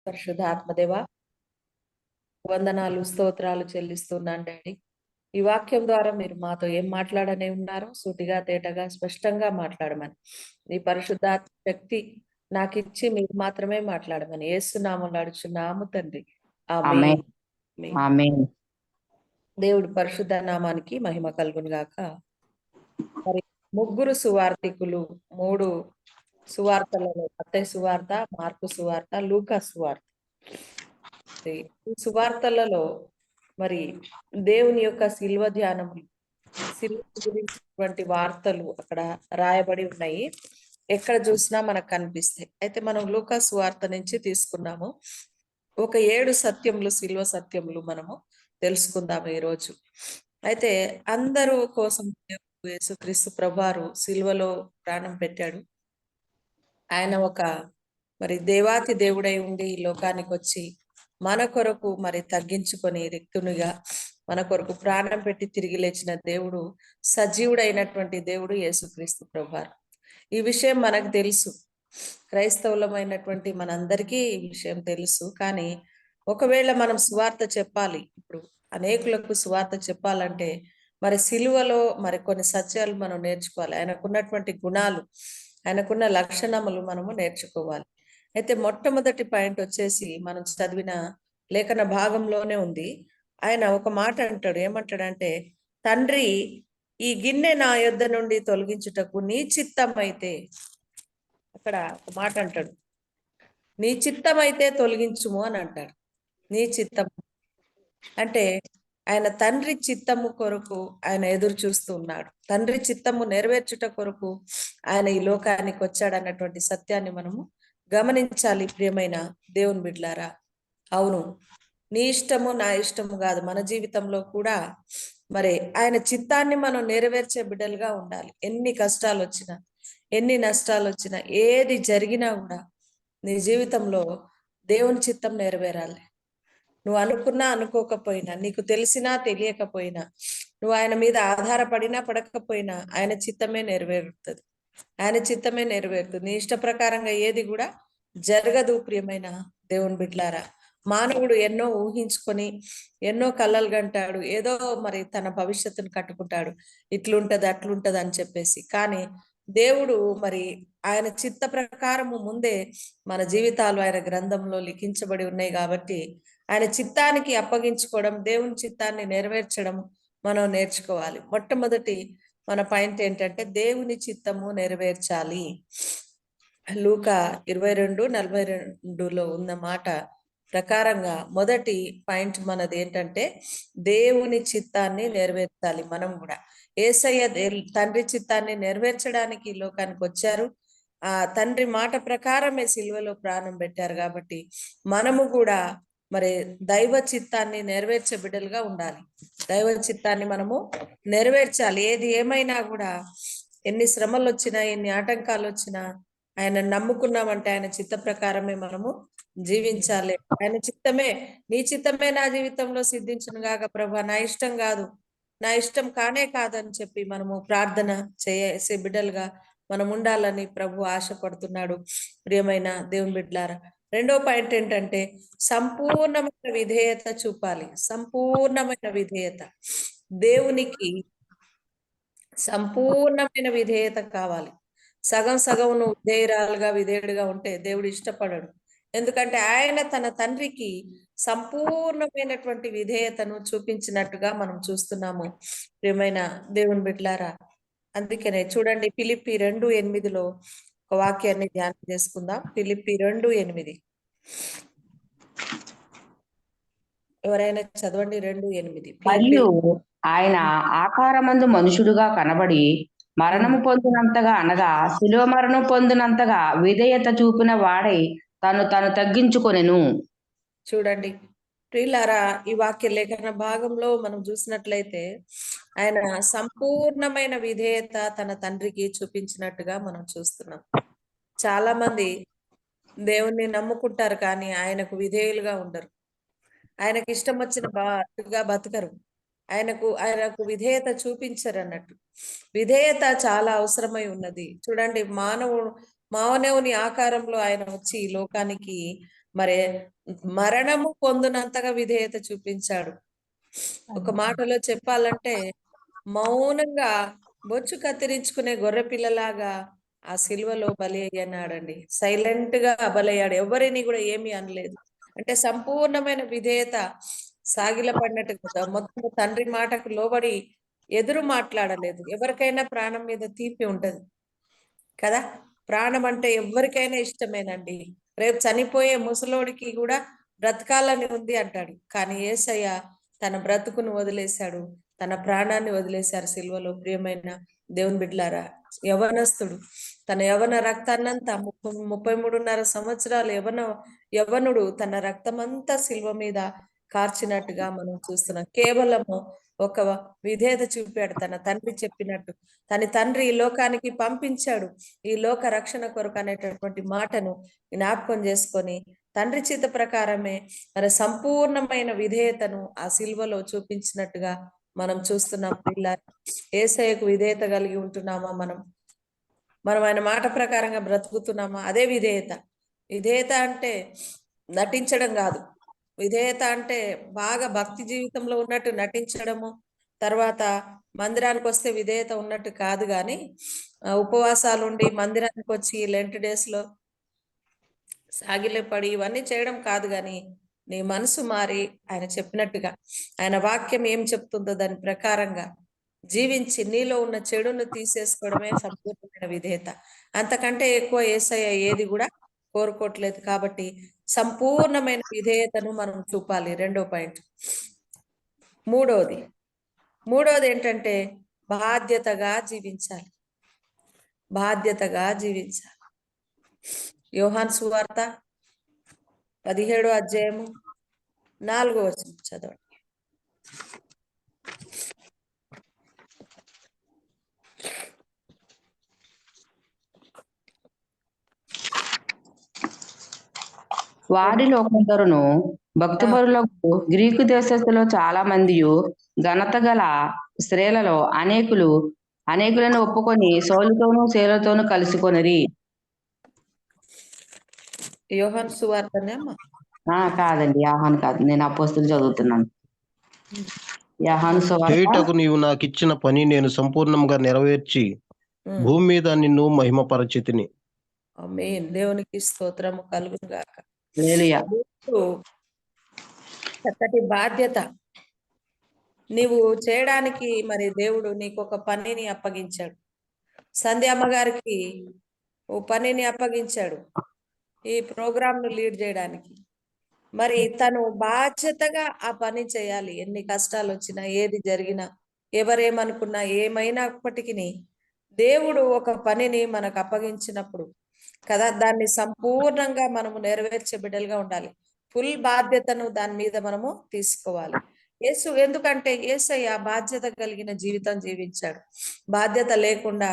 పరిశుద్ధ ఆత్మదేవ వందనాలు స్తోత్రాలు చెల్లిస్తున్నాను డాడీ. ఈ వాక్యం ద్వారా మీరు మాతో ఏం మాట్లాడనే ఉన్నారో సూటిగా తేటగా స్పష్టంగా మాట్లాడమని ఈ పరిశుద్ధాత్మ శక్తి నాకు ఇచ్చి మీరు మాత్రమే మాట్లాడమని యేసునామములో అడుగుచున్నాము తండ్రి. ఆమేన్. ఆమేన్. ఆమేన్. దేవుడి పరిశుద్ధ నామానికి మహిమ కలుగును గాక. మరి ముగ్గురు సువార్తికులు 3 సువార్తలలో మత్తయి సువార్త, మార్కు సువార్త, లూకా సువార్త. ఈ సువార్తలలో మరి దేవుని యొక్క శిల్వ ధ్యానములు, శిల్వ గురించినటువంటి వార్తలు అక్కడ రాయబడి ఉన్నాయి. ఎక్కడ చూసినా మనకు కనిపిస్తాయి. అయితే మనం లూకా సువార్త నుంచి తీసుకున్నాము. ఒక 7 సత్యములు, శిల్వ సత్యములు మనము తెలుసుకుందాము ఈరోజు. అయితే అందరూ కోసం యేసుక్రీస్తు ప్రభువారు శిల్వలో ప్రాణం పెట్టాడు. ఆయన ఒక మరి దేవాతి దేవుడై ఉండి ఈ లోకానికి వచ్చి మన కొరకు మరి తగ్గించుకొని రిక్తునిగా మన కొరకు ప్రాణం పెట్టి తిరిగి లేచిన దేవుడు, సజీవుడైనటువంటి దేవుడు యేసుక్రీస్తు ప్రభువారు. ఈ విషయం మనకు తెలుసు, క్రైస్తవులమైనటువంటి మనందరికీ ఈ విషయం తెలుసు. కానీ ఒకవేళ మనం సువార్త చెప్పాలి, ఇప్పుడు అనేకులకు సువార్త చెప్పాలంటే మరి సిలువలో మరి కొన్ని సత్యాలు మనం నేర్చుకోవాలి. ఆయనకున్నటువంటి గుణాలు, ఆయనకున్న లక్షణములు మనము నేర్చుకోవాలి. అయితే మొట్టమొదటి పాయింట్ వచ్చేసి మనం చదివిన లేఖన భాగంలోనే ఉంది. ఆయన ఒక మాట అంటాడు. ఏమంటాడంటే, తండ్రి ఈ గిన్నె నా యొద్ద నుండి తొలగించుటకు నీ చిత్తం అయితే, అక్కడ ఒక మాట అంటాడు, నీ చిత్తం అయితే తొలగించుము అని అంటాడు. నీ చిత్తం అంటే ఆయన తండ్రి చిత్తము కొరకు ఆయన ఎదురు చూస్తూ ఉన్నాడు. తండ్రి చిత్తము నెరవేర్చుట కొరకు ఆయన ఈ లోకానికి వచ్చాడన్నటువంటి సత్యాన్ని మనము గమనించాలి. ప్రియమైన దేవుని బిడ్డలారా, అవును, నీ ఇష్టము నా ఇష్టము కాదు. మన జీవితంలో కూడా మరి ఆయన చిత్తాన్ని మనం నెరవేర్చే బిడ్డలుగా ఉండాలి. ఎన్ని కష్టాలు వచ్చినా, ఎన్ని నష్టాలు వచ్చినా, ఏది జరిగినా కూడా నీ జీవితంలో దేవుని చిత్తం నెరవేరాలి. నువ్వు అనుకున్నా అనుకోకపోయినా, నీకు తెలిసినా తెలియకపోయినా, నువ్వు ఆయన మీద ఆధారపడినా పడకపోయినా ఆయన చిత్తమే నెరవేరుతుంది. ఆయన చిత్తమే నెరవేరుతుంది. నీ ఇష్ట ప్రకారంగా ఏది కూడా జరగదు. ప్రియమైన దేవుని బిడ్డలారా, మానవుడు ఎన్నో ఊహించుకొని ఎన్నో కలలు కంటాడు. ఏదో మరి తన భవిష్యత్తును కట్టుకుంటాడు, ఇట్లుంటది అట్లుంటది అని చెప్పేసి. కానీ దేవుడు మరి ఆయన చిత్త ప్రకారము ముందే మన జీవితాలు ఆయన గ్రంథంలో లిఖించబడి ఉన్నాయి కాబట్టి ఆయన చిత్తానికి అప్పగించుకోవడం, దేవుని చిత్తాన్ని నెరవేర్చడం మనం నేర్చుకోవాలి. మొట్టమొదటి మన పాయింట్ ఏంటంటే దేవుని చిత్తము నెరవేర్చాలి. లూకా 22:42లో ఉన్న మాట ప్రకారంగా మొదటి పాయింట్ మనది ఏంటంటే దేవుని చిత్తాన్ని నెరవేర్చాలి. మనం కూడా యేసయ్య తండ్రి చిత్తాన్ని నెరవేర్చడానికి ఈ లోకానికి వచ్చారు. ఆ తండ్రి మాట ప్రకారమే సిలువలో ప్రాణం పెట్టారు కాబట్టి మనము కూడా మరి దైవ చిత్తాన్ని నెరవేర్చే బిడ్డలుగా ఉండాలి. దైవ చిత్తాన్ని మనము నెరవేర్చాలి. ఏది ఏమైనా కూడా, ఎన్ని శ్రమలు వచ్చినా, ఎన్ని ఆటంకాలు వచ్చినా, ఆయన నమ్ముకున్నామంటే ఆయన చిత్త ప్రకారమే మనము జీవించాలి. ఆయన చిత్తమే, నీ చిత్తమే నా జీవితంలో సిద్ధించును గాక ప్రభా, నా ఇష్టం కాదు, నా ఇష్టం కానే కాదని చెప్పి మనము ప్రార్థన చేసే బిడ్డలుగా మనం ఉండాలని ప్రభు ఆశపడుతున్నాడు. ప్రియమైన దేవుని బిడ్డలారా, రెండో పాయింట్ ఏంటంటే సంపూర్ణమైన విధేయత చూపాలి. సంపూర్ణమైన విధేయత, దేవునికి సంపూర్ణమైన విధేయత కావాలి. సగం సగం నువ్వు విధేయురాలుగా విధేయుడిగా ఉంటే దేవుడు ఇష్టపడడు. ఎందుకంటే ఆయన తన తండ్రికి సంపూర్ణమైనటువంటి విధేయతను చూపించినట్టుగా మనం చూస్తున్నాము. ప్రియమైన దేవుని బిడ్డలారా, అందుకనే చూడండి, ఫిలిప్పీ 2:8లో ఒక వాక్యాన్ని ధ్యానం చేసుకుందాం. ఫిలిప్పీ 2:8 ఎవరైనా చదవండి. 2:8 మరియు ఆయన ఆకారమందు మనుషుడుగా కనబడి మరణము పొందినంతగా, అనగా శిలువ మరణం పొందినంతగా విధేయత చూపిన వాడై తను తగ్గించుకొనెను. చూడండి ప్రియులారా, ఈ వాక్య లేఖన భాగంలో మనం చూసినట్లయితే ఆయన సంపూర్ణమైన విధేయత తన తండ్రికి చూపించినట్టుగా మనం చూస్తున్నాం. చాలా మంది దేవుణ్ణి నమ్ముకుంటారు కానీ ఆయనకు విధేయులుగా ఉండరు. ఆయనకు ఇష్టం వచ్చిన బాగా బతకరు. ఆయనకు విధేయత చూపించరు అన్నట్టు. విధేయత చాలా అవసరమై ఉన్నది. చూడండి, మానవుని ఆకారంలో ఆయన వచ్చి ఈ లోకానికి మరి మరణము పొందినంతగా విధేయత చూపించాడు. ఒక మాటలో చెప్పాలంటే మౌనంగా బొచ్చు కత్తిరించుకునే గొర్రె పిల్లలాగా ఆ సిలువలో బలి అయ్యన్నాడండి. సైలెంట్ గా బలయ్యాడు. ఎవరిని కూడా ఏమీ అనలేదు. అంటే సంపూర్ణమైన విధేయత సాగిలపడినట్టు మొత్తం తండ్రి మాటకు లోబడి ఎదురు మాట్లాడలేదు. ఎవరికైనా ప్రాణం మీద తీపి ఉంటది కదా. ప్రాణం అంటే ఎవరికైనా ఇష్టమేనండి. రేపు చనిపోయే ముసలోడికి కూడా బ్రతకాలని ఉంది అంటాడు. కానీ యేసయ్య తన బ్రతుకును వదిలేశాడు, తన ప్రాణాన్ని వదిలేశారు సిలువలో. ప్రియమైన దేవుని బిడ్డలారా, యవనస్తుడు తన యవన రక్తాన్నంతా 33.5 సంవత్సరాలు యవనుడు తన రక్తమంతా సిలువ మీద కార్చినట్టుగా మనం చూస్తున్నాం. కేవలము ఒక విధేయత చూపాడు. తన తండ్రి చెప్పినట్టు తన తండ్రి ఈ లోకానికి పంపించాడు ఈ లోక రక్షణ కొరకు అనేటటువంటి మాటను జ్ఞాపకం చేసుకొని తండ్రి చిత్త ప్రకారమే మరి సంపూర్ణమైన విధేయతను ఆ సిలువలో చూపించినట్టుగా మనం చూస్తున్నాం. పిల్లలు యేసయ్యకు విధేయత కలిగి ఉంటున్నామా? మనం ఆయన మాట ప్రకారంగా బ్రతుకుతున్నామా? అదే విధేయత. విధేయత అంటే నటించడం కాదు. విధేయత అంటే బాగా భక్తి జీవితంలో ఉన్నట్టు నటించడము, తర్వాత మందిరానికి వస్తే విధేయత ఉన్నట్టు కాదు. కానీ ఉపవాసాలు ఉండి మందిరానికి వచ్చి లెంట్ డేస్ లో సాగిలపడి ఇవన్నీ చేయడం కాదు. కానీ నీ మనసు మారి ఆయన చెప్పినట్టుగా ఆయన వాక్యం ఏం చెప్తుందో దాని ప్రకారంగా జీవించి నీలో ఉన్న చెడును తీసేసుకోవడమే సంపూర్ణమైన విధేయత. అంతకంటే ఎక్కువ యేసయ్య ఏది కూడా కోరుకోవట్లేదు. కాబట్టి సంపూర్ణమైన విధేయతను మనం చూపాలి. రెండో పాయింట్. మూడోది ఏంటంటే బాధ్యతగా జీవించాలి. బాధ్యతగా జీవించాలి. యోహాను సువార్త 17వ అధ్యాయము 4వ వచనం చదవండి. వారిలో కొందరును భక్తిపరులకు గ్రీకు దేశస్థులో చాలా మందియు ఘనత గల స్త్రీలలో అనేకులను ఒప్పుకొని సౌలుతోనూ శీలతోనూ కలుసుకొనిరి. యోహాను సువార్తనే అమ్మా? కాదండి, యోహాను కాదు, నేను అపోస్తులు చదువుతున్నాను. యోహాను సువార్త చేయుటకు నీవు నాకు ఇచ్చిన పని నేను సంపూర్ణంగా నెరవేర్చి భూమి మీద నిన్ను మహిమపరచితిని. ఆమేన్. దేవునికి స్తోత్రము కలుగును గాక. హల్లెలూయా. చక్కటి బాధ్యత నీవు చేయడానికి మరి దేవుడు నీకు ఒక పనిని అప్పగించాడు. సంధ్యామ్మ గారికి ఓ పనిని అప్పగించాడు ఈ ప్రోగ్రామ్ ను లీడ్ చేయడానికి. మరి తను బాధ్యతగా ఆ పని చేయాలి. ఎన్ని కష్టాలు వచ్చినా, ఏది జరిగినా, ఎవరేమనుకున్నా, ఏమైనప్పటికీ దేవుడు ఒక పనిని మనకు అప్పగించినప్పుడు కదా, దాన్ని సంపూర్ణంగా మనము నెరవేర్చే బిడ్డలుగా ఉండాలి. ఫుల్ బాధ్యతను దాని మీద మనము తీసుకోవాలి. ఎందుకంటే యేసయ్య బాధ్యత కలిగిన జీవితం జీవించాడు. బాధ్యత లేకుండా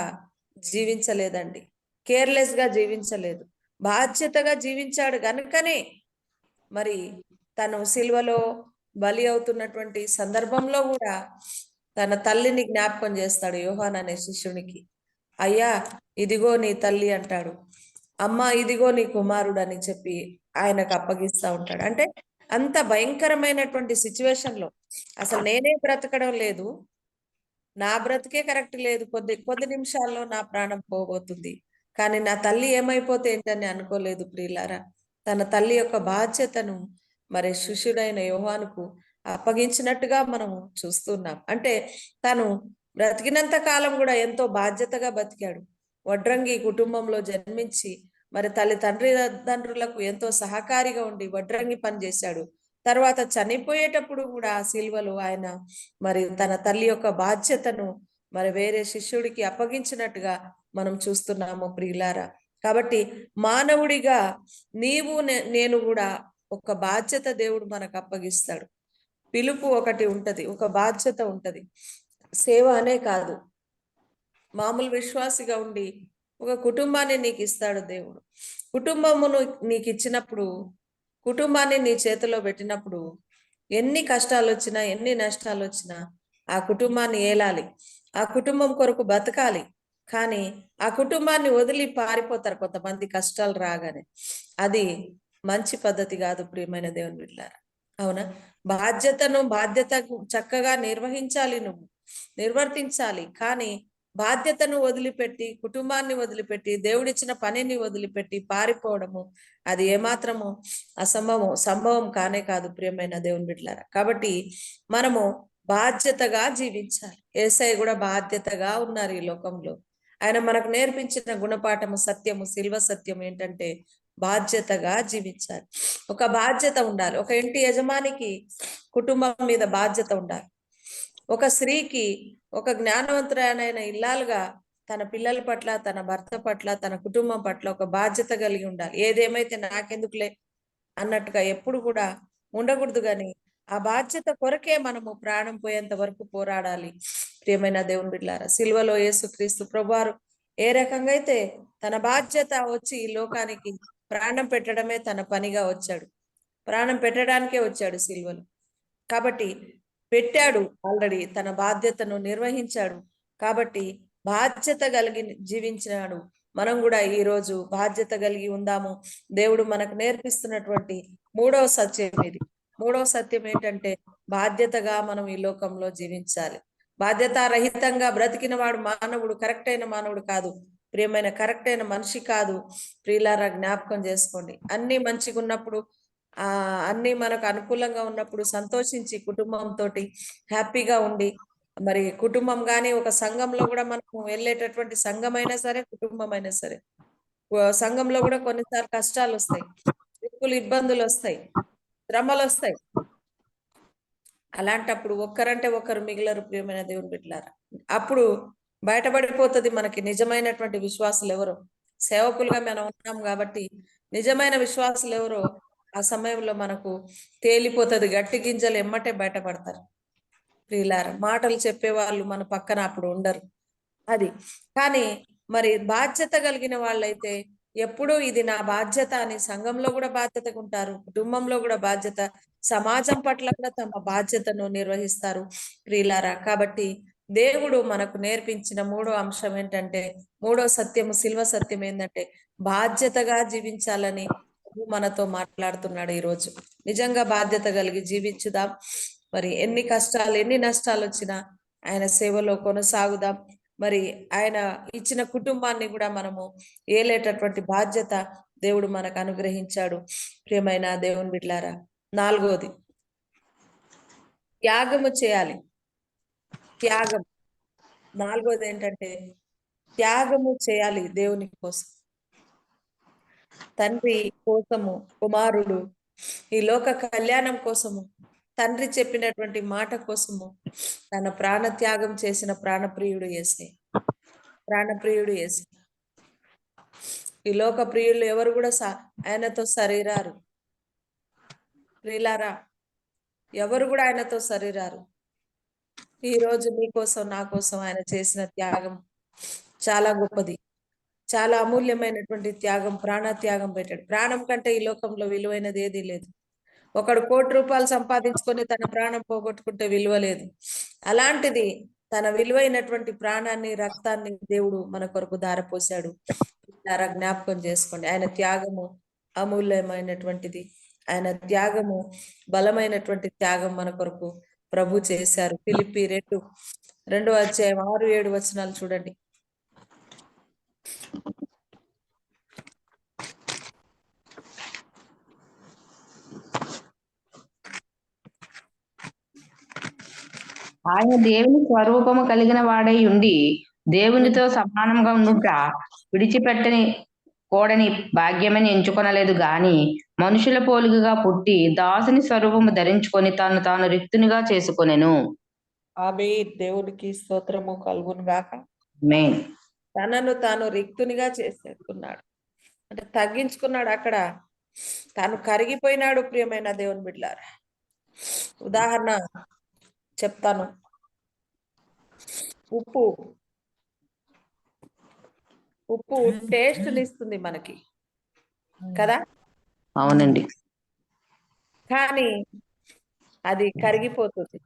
జీవించలేదండి. కేర్లెస్ గా జీవించలేదు. బాధ్యతగా జీవించాడు కనుకనే మరి తను సిలువలో బలి అవుతున్నటువంటి సందర్భంలో కూడా తన తల్లిని జ్ఞాపకం చేస్తాడు. యోహాన్ అనే శిష్యునికి, అయ్యా ఇదిగో నీ తల్లి అంటాడు. అమ్మ ఇదిగో నీ కుమారుడు అని చెప్పి ఆయనకు అప్పగిస్తా ఉంటాడు. అంటే అంత భయంకరమైనటువంటి సిచ్యువేషన్ లో అసలు నేనే బ్రతకడం లేదు, నా బ్రతికే కరెక్ట్ లేదు, కొద్ది నిమిషాల్లో నా ప్రాణం పోబోతుంది, కానీ నా తల్లి ఏమైపోతే ఏంటని అనుకోలేదు. ప్రియులారా, తన తల్లి యొక్క బాధ్యతను మరి శిష్యుడైన యోహానుకు అప్పగించినట్టుగా మనము చూస్తున్నాం. అంటే తను బ్రతికినంత కాలం కూడా ఎంతో బాధ్యతగా బతికాడు. వడ్రంగి కుటుంబంలో జన్మించి మరి తండ్రులకు ఎంతో సహకారిగా ఉండి వడ్రంగి పని చేశాడు. తర్వాత చనిపోయేటప్పుడు కూడా సిల్వలో ఆయన మరి తన తల్లి యొక్క బాధ్యతను మరి వేరే శిష్యుడికి అప్పగించినట్టుగా మనం చూస్తున్నాము. ప్రియులారా, కాబట్టి మానవుడిగా నీవు నేను కూడా ఒక బాధ్యత దేవుడు మనకు అప్పగిస్తాడు. పిలుపు ఒకటి ఉంటది, ఒక బాధ్యత ఉంటది. సేవ అనే కాదు, మామూలు విశ్వాసిగా ఉండి ఒక కుటుంబాన్ని నీకు ఇస్తాడు దేవుడు. కుటుంబమును నీకు ఇచ్చినప్పుడు, కుటుంబాన్ని నీ చేతిలో పెట్టినప్పుడు ఎన్ని కష్టాలు వచ్చినా, ఎన్ని నష్టాలు వచ్చినా ఆ కుటుంబాన్ని ఏలాలి, ఆ కుటుంబం కొరకు బతకాలి. కానీ ఆ కుటుంబాన్ని వదిలి పారిపోతారు కొంతమంది కష్టాలు రాగానే. అది మంచి పద్ధతి కాదు ప్రియమైన దేవుని బిడ్డలారా. అవునా? బాధ్యత చక్కగా నిర్వహించాలి, నువ్వు నిర్వర్తించాలి. కానీ బాధ్యతను వదిలిపెట్టి, కుటుంబాన్ని వదిలిపెట్టి, దేవుడిచ్చిన పనిని వదిలిపెట్టి పారిపోవడము అది ఏమాత్రము సంభవం కానే కాదు ప్రియమైన దేవుని బిడ్డలారా. కాబట్టి మనము బాధ్యతగా జీవించాలి. యేసయ్య కూడా బాధ్యతగా ఉన్నారు ఈ లోకంలో. ఆయన మనకు నేర్పించిన గుణపాఠము, సత్యము, శిల్వ సత్యం ఏంటంటే బాధ్యతగా జీవించాలి. ఒక బాధ్యత ఉండాలి. ఒక ఇంటి యజమానికి కుటుంబం మీద బాధ్యత ఉండాలి. ఒక స్త్రీకి ఒక జ్ఞానవంతురాలైన ఇల్లాలుగా తన పిల్లల పట్ల, తన భర్త పట్ల, తన కుటుంబం పట్ల ఒక బాధ్యత కలిగి ఉండాలి. ఏదేమైతే నాకెందుకులే అన్నట్టుగా ఎప్పుడు కూడా ఉండకూడదు. కానీ ఆ బాధ్యత కొరకే మనము ప్రాణం పోయేంత వరకు పోరాడాలి ప్రియమైన దేవుని బిడ్డలారా. సిలువలో యేసుక్రీస్తు ప్రభువారు ఏ రకంగా అయితే తన బాధ్యత వచ్చి ఈ లోకానికి ప్రాణం పెట్టడమే తన పనిగా వచ్చాడు. ప్రాణం పెట్టడానికే వచ్చాడు సిలువలో. కాబట్టి పెట్టాడు, ఆల్రెడీ తన బాధ్యతను నిర్వహించాడు. కాబట్టి బాధ్యత కలిగి జీవించినాడు. మనం కూడా ఈ రోజు బాధ్యత కలిగి ఉందాము. దేవుడు మనకు నేర్పిస్తున్నటువంటి మూడవ సత్యం ఇది. మూడవ సత్యం ఏంటంటే బాధ్యతగా మనం ఈ లోకంలో జీవించాలి. బాధ్యతారహితంగా బ్రతికిన వాడు మానవుడు కరెక్ట్ అయిన మానవుడు కాదు ప్రియమైన, కరెక్ట్ అయిన మనిషి కాదు. ప్రియులారా, జ్ఞాపకం చేసుకోండి. అన్ని మంచిగా ఉన్నప్పుడు, అన్ని మనకు అనుకూలంగా ఉన్నప్పుడు సంతోషించి కుటుంబంతో హ్యాపీగా ఉండి, మరి కుటుంబం కానీ ఒక సంఘంలో కూడా మనం వెళ్ళేటటువంటి సంఘమైనా సరే, కుటుంబం అయినా సరే, సంఘంలో కూడా కొన్నిసార్లు కష్టాలు వస్తాయి, ఇబ్బందులు వస్తాయి, శ్రమలు వస్తాయి. అలాంటప్పుడు ఒక్కరంటే ఒకరు మిగిలరు ప్రియమైన దేవుని బిడ్డలారా. అప్పుడు బయటపడిపోతుంది మనకి నిజమైనటువంటి విశ్వాసులు ఎవరో. సేవకులుగా మనం ఉన్నాం కాబట్టి నిజమైన విశ్వాసులు ఎవరో ఆ సమయంలో మనకు తేలిపోతుంది. గట్టి గింజలు ఎమ్మటే బయటపడతారు ప్రియులారా. మాటలు చెప్పేవాళ్ళు మన పక్కన అప్పుడు ఉండరు. అది కానీ మరి బాధ్యత కలిగిన వాళ్ళైతే ఎప్పుడూ ఇది నా బాధ్యత అని సంఘంలో కూడా బాధ్యతగా ఉంటారు, కుటుంబంలో కూడా బాధ్యత, సమాజం పట్ల కూడా తమ బాధ్యతను నిర్వహిస్తారు ప్రియులారా. కాబట్టి దేవుడు మనకు నేర్పించిన మూడో అంశం ఏంటంటే, మూడో సత్యము, శిల్వ సత్యం ఏంటంటే బాధ్యతగా జీవించాలని మనతో మాట్లాడుతున్నాడు ఈరోజు. నిజంగా బాధ్యత కలిగి జీవించుదాం. మరి ఎన్ని కష్టాలు, ఎన్ని నష్టాలు వచ్చినా ఆయన సేవలో కొనసాగుదాం. మరి ఆయన ఇచ్చిన కుటుంబాన్ని కూడా మనము ఏలేటటువంటి బాధ్యత దేవుడు మనకు అనుగ్రహించాడు ప్రియమైన దేవుని బిడ్డలారా. నాలుగోది, త్యాగము చేయాలి. త్యాగం. నాలుగోది ఏంటంటే త్యాగము చేయాలి దేవుని కోసం. తండ్రి కోసము కుమారుడు ఈ లోక కళ్యాణం కోసము, తండ్రి చెప్పినటువంటి మాట కోసము తన ప్రాణ త్యాగం చేసిన ప్రాణప్రియుడు యేసే. ప్రాణప్రియుడు యేసే. ఈ లోక ప్రియులు ఎవరు కూడా ఆయనతో సరిరారు ప్రియులారా. ఎవరు కూడా ఆయనతో సరిరారు. ఈ రోజు నీ కోసం, నా కోసం ఆయన చేసిన త్యాగం చాలా గొప్పది, చాలా అమూల్యమైనటువంటి త్యాగం. ప్రాణ త్యాగం పెట్టాడు. ప్రాణం కంటే ఈ లోకంలో విలువైనది ఏదీ లేదు. ఒకడు ₹1,00,00,000 సంపాదించుకొని తన ప్రాణం పోగొట్టుకుంటే విలువ లేదు. అలాంటిది తన విలువైనటువంటి ప్రాణాన్ని, రక్తాన్ని దేవుడు మన కొరకు ధారపోశాడు. జ్ఞాపకం చేసుకోండి. ఆయన త్యాగము అమూల్యమైనటువంటిది. ఆయన త్యాగము బలమైనటువంటి త్యాగం మన కొరకు ప్రభు చేశారు. ఫిలిప్పీ 2వ అధ్యాయం 6-7 వచనాలు చూడండి. ఆయన దేవుని స్వరూపము కలిగిన వాడై ఉండి దేవునితో సమానంగా ఉండుట విడిచిపెట్టని కూడని భాగ్యమని ఎంచుకొనలేదు గాని, మనుషుల పోలికగా పుట్టి దాసుని స్వరూపము ధరించుకొని తాను రిక్తునిగా చేసుకొనెను. దేవునికి స్తోత్రము కలుగును గాక. తనను తాను రిక్తునిగా చేసుకున్నాడు అంటే తగ్గించుకున్నాడు. అక్కడ తాను కరిగిపోయినాడు ప్రియమైన దేవుని బిడ్డలారా. ఉదాహరణ చెప్తాను. ఉప్పు టేస్ట్ ఇస్తుంది మనకి కదా. అవునండి. కానీ అది కరిగిపోతుంది.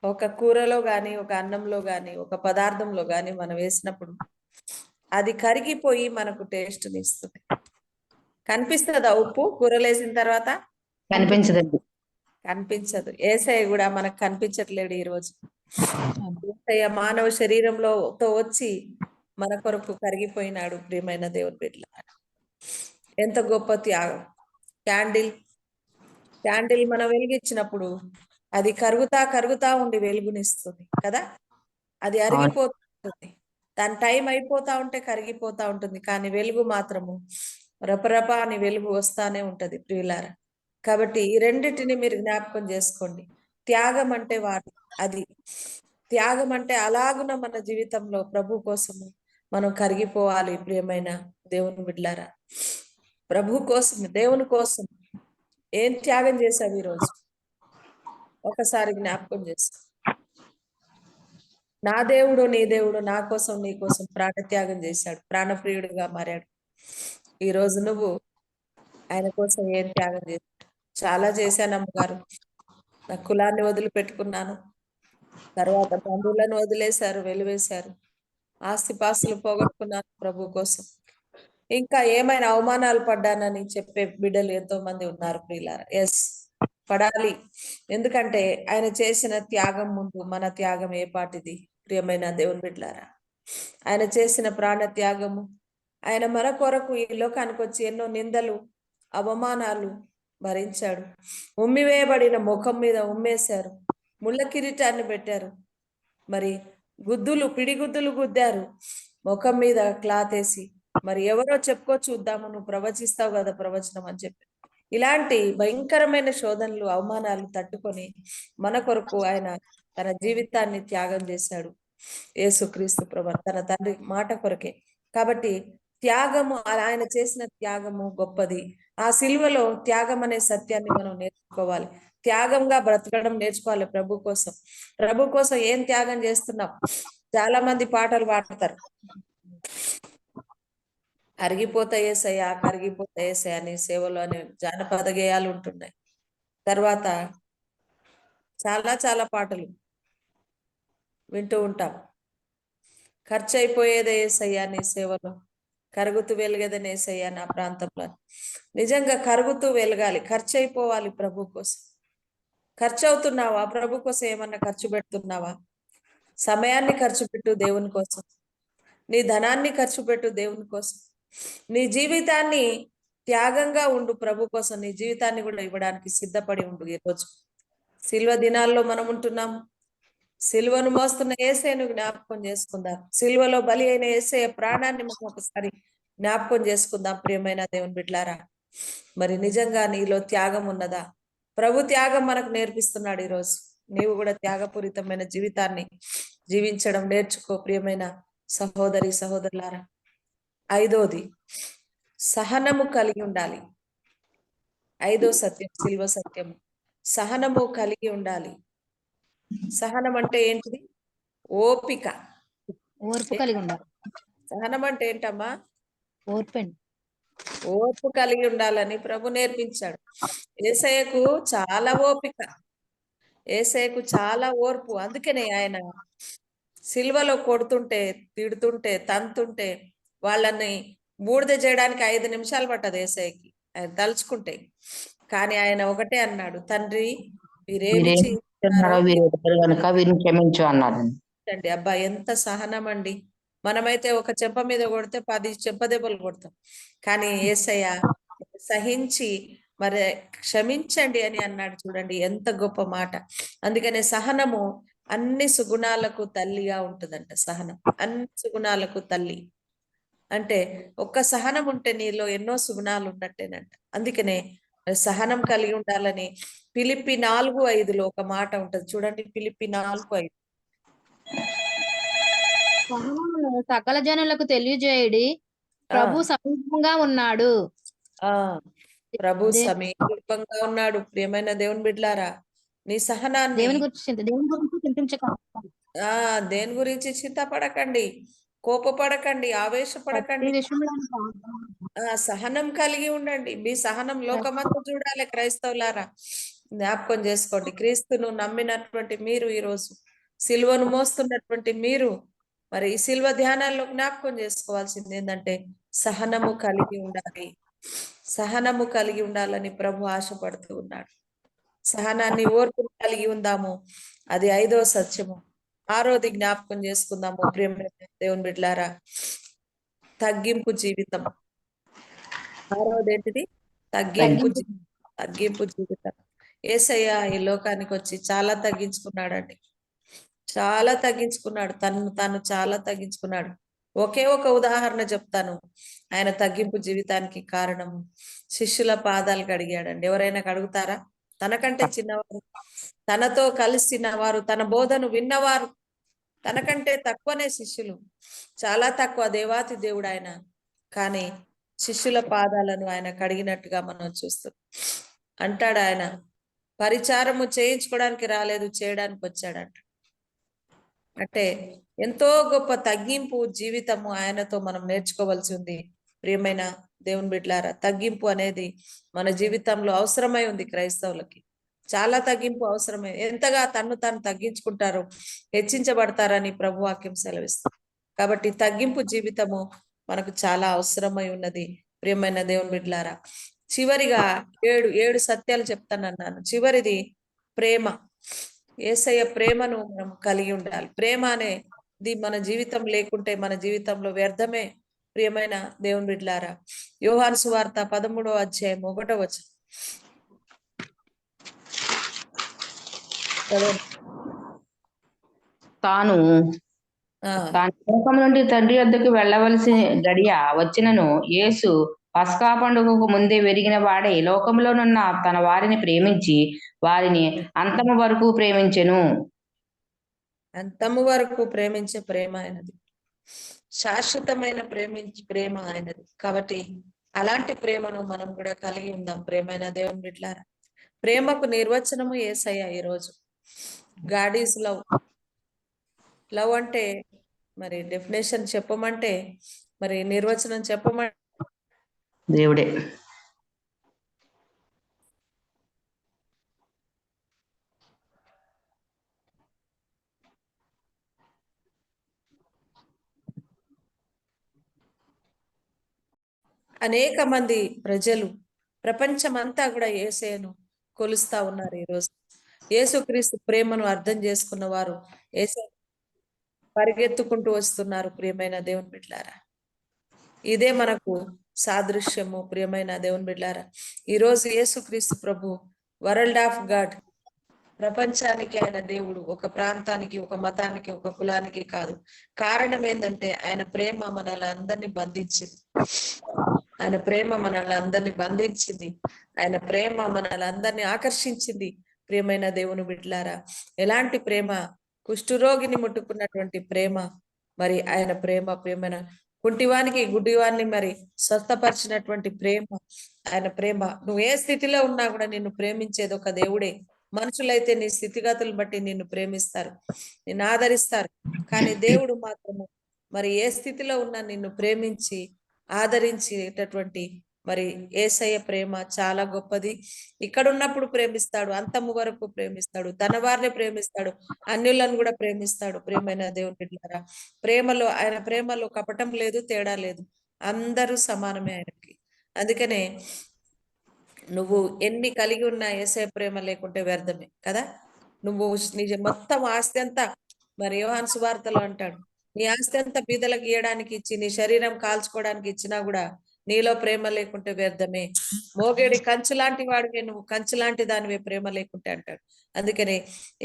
ఒక కూరలో గాని, ఒక అన్నంలో గాని, ఒక పదార్థంలో గాని మనం వేసినప్పుడు అది కరిగిపోయి మనకు టేస్ట్ ఇస్తుంది. కనిపిస్తుందా ఉప్పు కూరలు వేసిన తర్వాత? కనిపించదండి. కనిపించదు. యేసయ్య కూడా మనకు కనిపించట్లేడు ఈ రోజు. యేసయ్య మానవ శరీరంలోతో వచ్చి మన కొరకు కరిగిపోయినాడు. ప్రియమైన దేవుని బిడ్డలారా, ఎంత గొప్ప త్యాగం! క్యాండిల్ మనం వెలిగించినప్పుడు అది కరుగుతా కరుగుతా ఉండి వెలుగునిస్తుంది కదా. అది అరిగిపోతుంది, దాని టైం అయిపోతా ఉంటే కరిగిపోతా ఉంటుంది. కానీ వెలుగు మాత్రము రపరప అని వెలుగు వస్తానే ఉంటది ప్రియులారా. కాబట్టి ఈ రెండిటిని మీరు జ్ఞాపకం చేసుకోండి. త్యాగం అంటే అది త్యాగం అంటే అలాగున మన జీవితంలో ప్రభు కోసము మనం కరిగిపోవాలి. ప్రియమైన దేవుని బిడ్డలారా, ప్రభు కోసం, దేవుని కోసం ఏం త్యాగం చేశావు ఈరోజు? ఒకసారి జ్ఞాపకం చేసుకో. నా దేవుడు నీ దేవుడు నా కోసం నీ కోసం ప్రాణత్యాగం చేశాడు, ప్రాణప్రియుడిగా మారాడు. ఈరోజు నువ్వు ఆయన కోసం ఏం త్యాగం చేశావు? చాలా చేశాను అమ్మగారు. నా కులాన్ని వదిలిపెట్టుకున్నాను, తర్వాత బంధువులను వదిలేశారు, వెలివేశారు, ఆస్తిపాస్తులు పోగొట్టుకున్నాను ప్రభు కోసం. ఇంకా ఏమైనా అవమానాలు పడ్డానని చెప్పే బిడ్డలు ఎంతో మంది ఉన్నారు ప్రియులారా. ఎస్, పడాలి. ఎందుకంటే ఆయన చేసిన త్యాగం ముందు మన త్యాగం ఏ పాటిది? ప్రియమైన దేవుని బిడ్డలారా, ఆయన చేసిన ప్రాణ త్యాగము, ఆయన మన కొరకు ఈ లోకానికి వచ్చి ఎన్నో నిందలు అవమానాలు భరించాడు. ఉమ్మివేయబడిన ముఖం మీద ఉమ్మేశారు, ముళ్ళ కిరీటాన్ని పెట్టారు, మరి పిడిగుద్దులు గుద్దారు, ముఖం మీద క్లాత్ వేసి. మరి ఎవరో చెప్పుకో చూద్దాము, నువ్వు ప్రవచిస్తావు కదా ప్రవచనం అని చెప్పి. ఇలాంటి భయంకరమైన శోధనలు అవమానాలు తట్టుకొని మన కొరకు ఆయన తన జీవితాన్ని త్యాగం చేశాడు. యేసుక్రీస్తు ప్రభు తన తండ్రి మాట కొరకే. కాబట్టి త్యాగము, ఆయన చేసిన త్యాగము గొప్పది. ఆ సిలువలో త్యాగం అనే సత్యాన్ని మనం నేర్చుకోవాలి. త్యాగంగా బ్రతకడం నేర్చుకోవాలి ప్రభు కోసం. ప్రభు కోసం ఏం త్యాగం చేస్తున్నాం? చాలా మంది పాటలు పాడతారు, కరిగిపోతాయేసయ్యా కరిగిపోతాయేసయ్యా అని సేవలో అనే జానపద గేయాలు ఉంటున్నాయి. తర్వాత చాలా చాలా పాటలు వింటూ ఉంటాం. ఖర్చు అయిపోయేదే ఏసయ్యా నీ సేవలో, కరుగుతూ వెలిగేదనే ఏసయ్యా నా ప్రాంతంలో. నిజంగా కరుగుతూ వెలగాలి, ఖర్చు అయిపోవాలి ప్రభు కోసం. ఖర్చు అవుతున్నావా? ప్రభు కోసం ఏమన్నా ఖర్చు పెడుతున్నావా? సమయాన్ని ఖర్చు పెట్టు దేవుని కోసం, నీ ధనాన్ని ఖర్చు పెట్టు దేవుని కోసం, నీ జీవితాన్ని త్యాగంగా ఉండు ప్రభు కోసం. నీ జీవితాన్ని కూడా ఇవ్వడానికి సిద్ధపడి ఉండు. ఈరోజు సిల్వ దినాల్లో మనం ఉంటున్నాం. సిల్వను మోస్తున్న యేసయ్యను జ్ఞాపకం చేసుకుందాం. సిల్వలో బలి అయిన యేసయ్య ప్రాణాన్ని మనం ఒకసారి జ్ఞాపకం చేసుకుందాం. ప్రియమైన దేవుని బిడ్డలారా, మరి నిజంగా నీలో త్యాగం ఉన్నదా? ప్రభు త్యాగం మనకు నేర్పిస్తున్నాడు ఈరోజు. నీవు కూడా త్యాగపూరితమైన జీవితాన్ని జీవించడం నేర్చుకో ప్రియమైన సహోదరి సహోదరులారా. ఐదోది, సహనము కలిగి ఉండాలి. ఐదో సత్యం, సిల్వ సత్యము, సహనము కలిగి ఉండాలి. సహనం అంటే ఏంటిది? ఓపిక, ఓర్పు కలిగి ఉండాలి. సహనం అంటే ఏంటమ్మా? ఓర్పండి. ఓర్పు కలిగి ఉండాలని ప్రభు నేర్పించాడు. యేసయ్యకు చాలా ఓపిక, యేసయ్యకు చాలా ఓర్పు. అందుకనే ఆయన సిల్వలో కొడుతుంటే, తిడుతుంటే, తంతుంటే వాళ్ళని బూడిద చేయడానికి 5 నిమిషాలు పట్టదు యేసయ్యకి, ఆయన తలుచుకుంటే. కానీ ఆయన ఒకటే అన్నాడు, తండ్రి వీరేమి చేస్తున్నారో కనుక వీరిని క్షమించు అన్నాడు. అండి. అబ్బా, ఎంత సహనం అండి! మనమైతే ఒక చెంప మీద కొడితే 10 చెంపదెబ్బలు కొడతాం. కానీ యేసయ్య సహించి మరి క్షమించండి అని అన్నాడు. చూడండి ఎంత గొప్ప మాట. అందుకనే సహనము అన్ని సుగుణాలకు తల్లిగా ఉంటుందంట. సహనం అన్ని సుగుణాలకు తల్లి. అంటే ఒక్క సహనం ఉంటే నీలో ఎన్నో సుగుణాలు ఉన్నట్టేనంట. అందుకనే సహనం కలిగి ఉండాలని ఫిలిప్పి 4:5లో ఒక మాట ఉంటది చూడండి. ఫిలిప్పి 4:5, సహనమును సకల జనులకు తెలియజేయడి, ప్రభు సమీపంగా ఉన్నాడు. ప్రభు సమీపంగా ఉన్నాడు. ప్రియమైన దేవుని బిడ్డలారా, నీ సహనాన్ని దేవుని గురించి చింతించక, దేని గురించి చింతపడకండి, కోపపడకండి, ఆవేశపడకండి. సహనం కలిగి ఉండండి. మీ సహనం లోకమంతా చూడాలి. క్రైస్తవులారా, జ్ఞాపకం చేసుకోండి. క్రీస్తును నమ్మినటువంటి మీరు, ఈరోజు సిల్వను మోస్తున్నటువంటి మీరు, మరి ఈ సిల్వ ధ్యానాల్లో జ్ఞాపకం చేసుకోవాల్సింది ఏంటంటే సహనము కలిగి ఉండాలి. సహనము కలిగి ఉండాలని ప్రభు ఆశపడుతూ ఉన్నాడు. సహనాన్ని, ఓర్పును కలిగి ఉందాము. అది 5వ సత్యము. 6వది జ్ఞాపకం చేసుకుందాము ప్రియమైన దేవుని బిడ్డలారా, తగ్గింపు జీవితం. 6వది ఏంటిది? తగ్గింపు జీవితం. యేసయ్య ఈ లోకానికి వచ్చి చాలా తగ్గించుకున్నాడండి. చాలా తగ్గించుకున్నాడు. తను చాలా తగ్గించుకున్నాడు. ఒకే ఒక ఉదాహరణ చెప్తాను. ఆయన తగ్గింపు జీవితానికి కారణం శిష్యుల పాదాలు కడిగాడండి. ఎవరైనా కడుగుతారా? తనకంటే చిన్నవారు, తనతో కలిసిన వారు, తన బోధను విన్నవారు, తనకంటే తక్కువనే శిష్యులు, చాలా తక్కువ. దేవాతి దేవుడు ఆయన. కానీ శిష్యుల పాదాలను ఆయన కడిగినట్టుగా మనం చూస్తాం. అంటాడు ఆయన, పరిచారము చేయించుకోవడానికి రాలేదు, చేయడానికి వచ్చాడంట. అంటే ఎంతో గొప్ప తగ్గింపు జీవితము ఆయనతో మనం నేర్చుకోవాల్సి ఉంది. ప్రియమైన దేవుని బిడ్డలారా, తగ్గింపు అనేది మన జీవితంలో అవసరమై ఉంది. క్రైస్తవులకి చాలా తగ్గింపు అవసరమే. ఎంతగా తను తగ్గించుకుంటారో హెచ్చించబడతారని ప్రభు వాక్యం సెలవిస్తుంది. కాబట్టి తగ్గింపు జీవితము మనకు చాలా అవసరమై ఉన్నది. ప్రియమైన దేవుని బిడ్డలారా, చివరిగా 7 సత్యాలు చెప్తానన్నాను. చివరిది ప్రేమ. యేసయ్య ప్రేమను మనం కలిగి ఉండాలి. ప్రేమ అనేది మన జీవితం లేకుంటే మన జీవితంలో వ్యర్థమే. ప్రియమైన దేవుని బిడ్డలారా, యోహాను సువార్త 13వ అధ్యాయం 1వ వచనం. తాను ఆ, లోకం నుండి తండ్రి వద్దకు వెళ్ళవలసి గడియ వచ్చినను యేసు పస్కా పండుగకు ముందే వెరిగిన వాడే లోకంలోనున్న తన వారిని ప్రేమించి వారిని అంతము వరకు ప్రేమించెను. అంతము వరకు ప్రేమించే ప్రేమ ఆయనది. శాశ్వతమైన ప్రేమ ఆయనది. కాబట్టి అలాంటి ప్రేమను మనం కూడా కలిగి ఉందాం. ప్రేమైన దేవుని బిడ్డలారా, ప్రేమకు నిర్వచనము యేసయ్య. ఈరోజు గాడ్ ఈజ్ లవ్. లవ్ అంటే మరి డెఫినేషన్ చెప్పమంటే, మరి నిర్వచనం చెప్పమంటే దేవుడే. అనేక మంది ప్రజలు ప్రపంచమంతా కూడా యేసయ్యను కొలుస్తా ఉన్నారు. ఈరోజు యేసుక్రీస్తు ప్రేమను అర్థం చేసుకున్న వారు యేసయ్య పరిగెత్తుకుంటూ వస్తున్నారు. ప్రియమైన దేవుని బిడ్డలారా, ఇదే మనకు సాదృశ్యము. ప్రియమైన దేవుని బిడ్డలారా, ఈరోజు యేసుక్రీస్తు ప్రభు వరల్డ్ ఆఫ్ గాడ్, ప్రపంచానికి ఆయన దేవుడు. ఒక ప్రాంతానికి, ఒక మతానికి, ఒక కులానికి కాదు. కారణం ఏంటంటే ఆయన ప్రేమ మనల్ని అందరినీ బంధించింది. ఆయన ప్రేమ మనల్ని అందరినీ బంధించింది. ఆయన ప్రేమ మనల్ని అందరినీ ఆకర్షించింది. ప్రియమైన దేవుని బిడ్డలారా, ఎలాంటి ప్రేమ! కుష్ఠరోగిని ముట్టుకున్నటువంటి ప్రేమ. మరి ఆయన ప్రేమైన కుంటివానికి, గుడ్డివాన్ని మరి స్వస్థపరిచినటువంటి ప్రేమ ఆయన ప్రేమ. నువ్వు ఏ స్థితిలో ఉన్నా కూడా నిన్ను ప్రేమించేది ఒక దేవుడే. మనుషులైతే నీ స్థితిగతులను బట్టి నిన్ను ప్రేమిస్తారు, నిన్ను ఆదరిస్తారు. కానీ దేవుడు మాత్రము మరి ఏ స్థితిలో ఉన్నా నిన్ను ప్రేమించి ఆదరించేటటువంటి మరి యేసయ్య ప్రేమ చాలా గొప్పది. ఇక్కడ ఉన్నప్పుడు ప్రేమిస్తాడు, అంతము వరకు ప్రేమిస్తాడు, తన వారిని ప్రేమిస్తాడు, అన్యులను కూడా ప్రేమిస్తాడు. ప్రేమైన దేవుని బిడ్డలారా, ఆయన ప్రేమలో కపటం లేదు, తేడా లేదు. అందరూ సమానమే ఆయనకి. అందుకనే నువ్వు ఎన్ని కలిగి ఉన్నా యేసయ్య ప్రేమ లేకుంటే వ్యర్థమే కదా. నువ్వు నిజ మొత్తం ఆస్తి అంతా, మరి యోహాను సువార్తలో అంటాడు, నీ ఆస్తి అంతా బీదలకు ఇయ్యడానికి ఇచ్చి నీ శరీరం కాల్చుకోవడానికి ఇచ్చినా కూడా నీలో ప్రేమ లేకుంటే వ్యర్థమే. మోగేడి కంచు లాంటి వాడివే నువ్వు, కంచు లాంటి దానివే ప్రేమ లేకుంటే అంటాడు. అందుకనే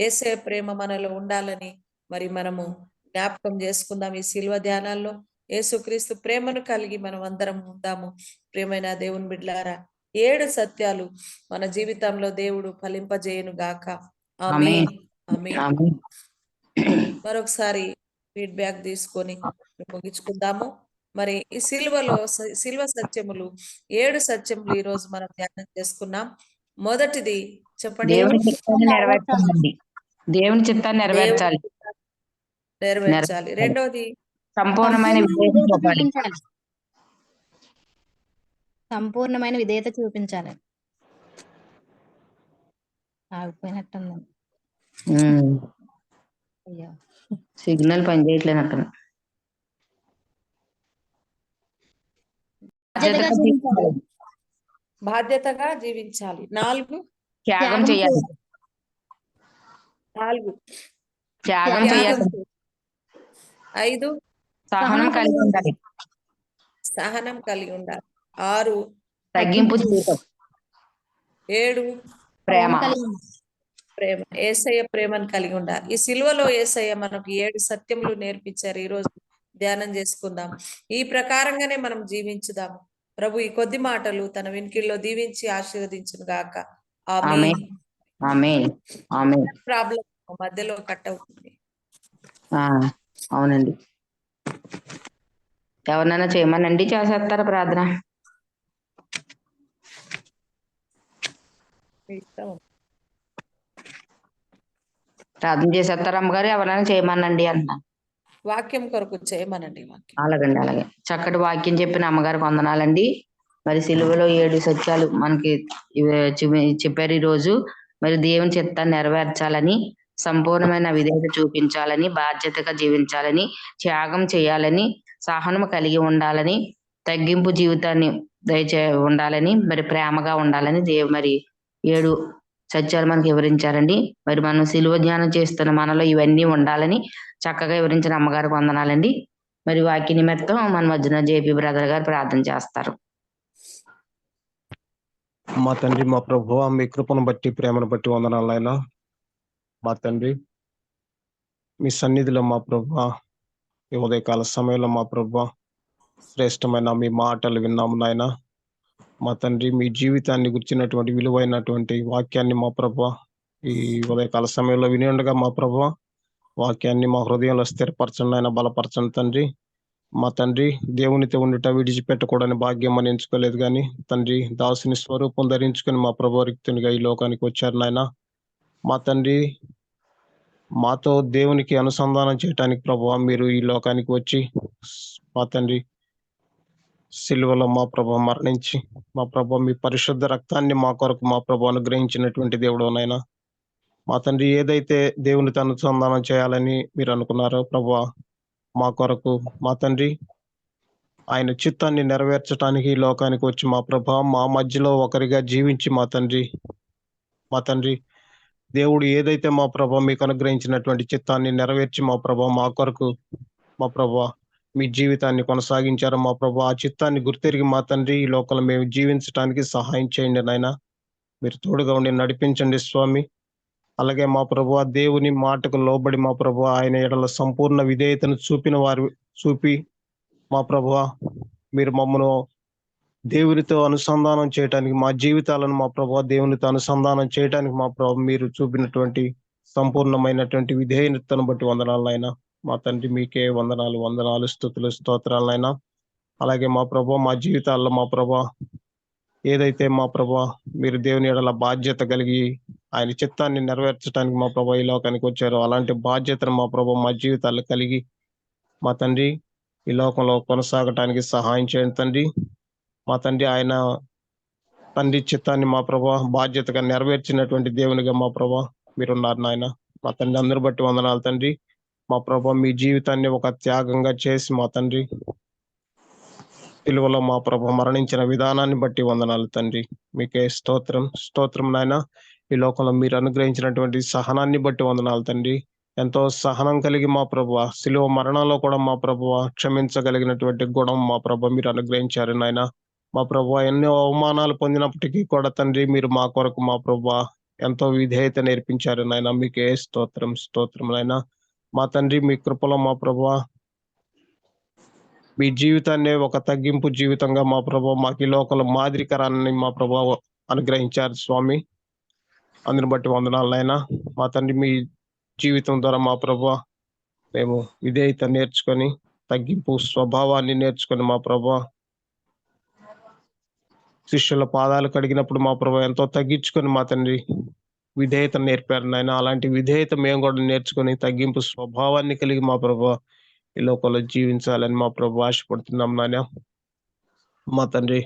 యేసయ్య ప్రేమ మనలో ఉండాలని మరి మనము జ్ఞాపకం చేసుకుందాం. ఈ శిల్వ ధ్యానాల్లో యేసుక్రీస్తు ప్రేమను కలిగి మనం అందరం ఉందాము. ప్రేమైన దేవుని బిడ్డలారా, 7 సత్యాలు మన జీవితంలో దేవుడు ఫలింపజేయును గాక. ఆమేన్. ఆమేన్. మరొకసారి ఫీడ్బ్యాక్ తీసుకొని ముగించుకుందాము. మరి ఈ శిల్వ సత్యములు 7 సత్యములు ఈ రోజు మనం ధ్యానం చేసుకున్నాం. మొదటిది చెప్పండి. దేవుని చిత్తాన్ని నెరవేర్చాలండి. దేవుని చిత్తాన్ని నెరవేర్చాలి. నెరవేర్చాలి. రెండోది సంపూర్ణమైన విధేయత చూపాలి. సంపూర్ణమైన విధేయత చూపించాలి. ఆగిపోయినట్టుంది. అయ్యో, సిగ్నల్ పనిచేయట్లేదు అక్కడ. బాధ్యతగా జీవించాలి. బాధ్యతగా జీవించాలి. 4 త్యాగం చేయాలి. 4 త్యాగం త్యాగం చేయాలి. చేయాలి. 5 సహనం కలిగి ఉండాలి. సహనం కలిగి ఉండాలి. 6 తగ్గింపు జీవితం. 7 ప్రేమ. ప్రేమ. యేసయ్య ప్రేమను కలిగి ఉండాలి. ఈ సిలువలో యేసయ్య మనకు 7 సత్యములు నేర్పించారు. ఈ రోజు ధ్యానం చేసుకుందాం. ఈ ప్రకారంగానే మనం జీవించుదాం. ప్రభు ఈ కొద్ది మాటలు తన వెనుకల్లో దీవించి ఆశీర్వదించును గాక. ఆమేన్. ఆమేన్. ఆమేన్. ప్రాబ్లం మధ్యలో కట్ అవుతుంది. అవునండి. ఎవరినైనా చేయమనండి, చేసేస్తారా ప్రార్థన? ప్రార్థన చేసేస్తారా అమ్మగారు? ఎవరైనా చేయమనండి అంటున్నా. వాక్యం కొరకు చేయమనండి. వాక్యం అలాగండి, అలాగే. చక్కటి వాక్యం చెప్పిన అమ్మగారికి వందనాలండి. మరి సిలువలో 7 సత్యాలు మనకి చెప్పారు ఈ రోజు. మరి దేవుని చిత్తాన్ని నెరవేర్చాలని, సంపూర్ణమైన విధేయత చూపించాలని, బాధ్యతగా జీవించాలని, త్యాగం చేయాలని, సహనం కలిగి ఉండాలని, తగ్గింపు జీవితాన్ని ఉండాలని, మరి ప్రేమగా ఉండాలని మరి 7 సత్యాలు మనకి వివరించారండి. మరి మనం సిలువ ధ్యానం చేస్తున్న మనలో ఇవన్నీ ఉండాలని చక్కగా వివరించిన అమ్మగారికి వందనాలండి. మరి వాక్య నిమిత్తం మన మధ్యన జేపీ బ్రదర్ గారు ప్రార్థన చేస్తారు. మా తండ్రి, మా ప్రభువా, మీ కృపను బట్టి ప్రేమను బట్టి వందనాలు నాయనా. మా తండ్రి, మీ సన్నిధిలో మా ప్రభువా, ఈ ఉదయకాల సమయంలో మా ప్రభువా శ్రేష్టమైన మీ మాటలు విన్నాము నాయన. మా తండ్రి, మీ జీవితాన్ని గుర్చినటువంటి విలువైనటువంటి వాక్యాన్ని మా ప్రభువా ఈ ఉదయకాల సమయంలో విని ఉండగా మా ప్రభువా వాక్యాన్ని మా హృదయంలో స్థిరపరచండి ఆయన, బలపరచండి తండ్రి. మా తండ్రి, దేవునితో ఉండుట విడిచిపెట్టకూడని భాగ్యం అని ఎంచుకోలేదు కానీ తండ్రి, దాసుని స్వరూపం ధరించుకుని మా ప్రభు రిక్తునిగా ఈ లోకానికి వచ్చారు నాయన. మా తండ్రి, మాతో దేవునికి అనుసంధానం చేయటానికి ప్రభువా మీరు ఈ లోకానికి వచ్చి మా తండ్రి సిలువలో మా ప్రభు మరణించి మా ప్రభు మీ పరిశుద్ధ రక్తాన్ని మా కొరకు మా ప్రభు అనుగ్రహించినటువంటి దేవుడు నాయన. మా తండ్రి, ఏదైతే దేవునితో అనుసంధానం చేయాలని మీరు అనుకున్నారో ప్రభువా మా కొరకు మా తండ్రి ఆయన చిత్తాన్ని నెరవేర్చడానికి ఈ లోకానికి వచ్చి మా ప్రభా మా మధ్యలో ఒకరిగా జీవించి మా తండ్రి దేవుడు ఏదైతే మా ప్రభా మీకు అనుగ్రహించినటువంటి చిత్తాన్ని నెరవేర్చి మా ప్రభా మా కొరకు మా ప్రభా మీ జీవితాన్ని కొనసాగించారు మా ప్రభా. ఆ చిత్తాన్ని గుర్తెరిగి మా తండ్రి ఈ లోకంలో మేము జీవించడానికి సహాయం చేయండి నాయన. మీరు తోడుగా ఉండి నడిపించండి స్వామి. అలాగే మా ప్రభా దేవుని మాటకు లోబడి మా ప్రభా ఆయన ఎడల సంపూర్ణ విధేయతను చూపి మా ప్రభువా మీరు మమ్మను దేవునితో అనుసంధానం చేయటానికి మా జీవితాలను మా ప్రభువా దేవునితో అనుసంధానం చేయటానికి మా ప్రభు మీరు చూపినటువంటి సంపూర్ణమైనటువంటి విధేయతను బట్టి వందనాలైనా. మా తండ్రి మీకే వందనాలు స్తుతులు స్తోత్రాలైనా. అలాగే మా ప్రభు మా జీవితాల్లో మా ప్రభా ఏదైతే మా ప్రభా మీరు దేవుని ఎడల బాధ్యత కలిగి ఆయన చిత్తాన్ని నెరవేర్చడానికి మా ప్రభా ఈ లోకానికి వచ్చారో అలాంటి బాధ్యతను మా ప్రభా మా జీవితాల్లో కలిగి మా తండ్రి ఈ లోకంలో కొనసాగటానికి సహాయం చేయండి తండ్రి. మా తండ్రి, ఆయన తండ్రి చిత్తాన్ని మా ప్రభా బాధ్యతగా నెరవేర్చినటువంటి దేవునిగా మా ప్రభా మీరున్నారు నాయన. మా తండ్రి అందరూ బట్టి వందనాలు తండ్రి. మా ప్రభా మీ జీవితాన్ని ఒక త్యాగంగా చేసి మా తండ్రి సిలువలో మా ప్రభా మరణించిన విధానాన్ని బట్టి వందనాలు తండ్రి. మీకే స్తోత్రం నాయన. ఈ లోకంలో మీరు అనుగ్రహించినటువంటి సహనాన్ని బట్టి వందనాలు తండ్రి. ఎంతో సహనం కలిగి మా ప్రభువా సిలువ మరణంలో కూడా మా ప్రభువా క్షమించగలిగినటువంటి గుణం మా ప్రభు మీరు అనుగ్రహించారు నాయన. మా ప్రభువా ఎన్నో అవమానాలు పొందినప్పటికీ కూడా తండ్రి మీరు మా కొరకు మా ప్రభువా ఎంతో విధేయత నేర్పించారు నాయన. మీకే స్తోత్రం నాయన. మా తండ్రి మీ కృపలో మా ప్రభువా మీ జీవితాన్ని ఒక తగ్గింపు జీవితంగా మా ప్రభు మాకు ఈ లోకంలో మాదిరికరాన్ని మా ప్రభు అనుగ్రహించారు స్వామి. అందుని బట్టి వందనాలు నాయన. మా తండ్రి మీ జీవితం ద్వారా మా ప్రభు మేము విధేయత నేర్చుకొని తగ్గింపు స్వభావాన్ని నేర్చుకొని మా ప్రభు శిష్యుల పాదాలు కడిగినప్పుడు మా ప్రభు ఎంతో తగ్గించుకొని మా తండ్రి విధేయత నేర్పారు నాయన. అలాంటి విధేయత మేము కూడా నేర్చుకొని తగ్గింపు స్వభావాన్ని కలిగి మా ప్రభు ఈ లోకంలో జీవించాలని మా ప్రభు ఆశపడుతున్నాం నాయన. మా తండ్రి,